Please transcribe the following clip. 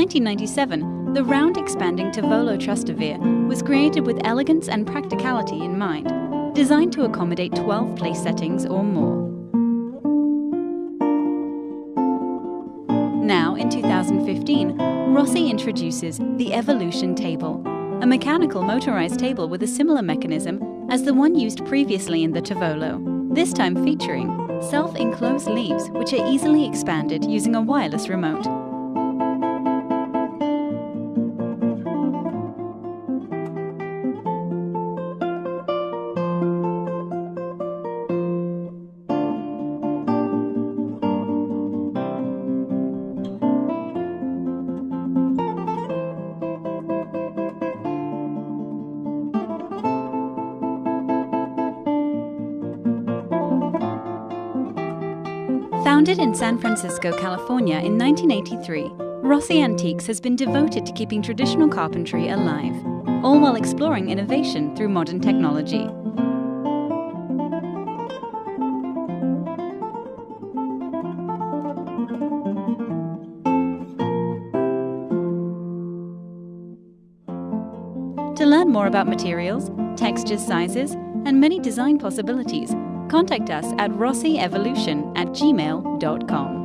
1997, the round expanding Tavolo Trustavere was created with elegance and practicality in mind, designed to accommodate 12 place settings or more. Now, in 2015, Rossi introduces the Evolution Table, a mechanical motorized table with a similar mechanism as the one used previously in the Tavolo, this time featuring self-enclosed leaves which are easily expanded using a wireless remote. Founded in San Francisco, California in 1983, Rossi Antiques has been devoted to keeping traditional carpentry alive, all while exploring innovation through modern technology. To learn more about materials, textures, sizes, and many design possibilities, contact us at rossievolution@gmail.com.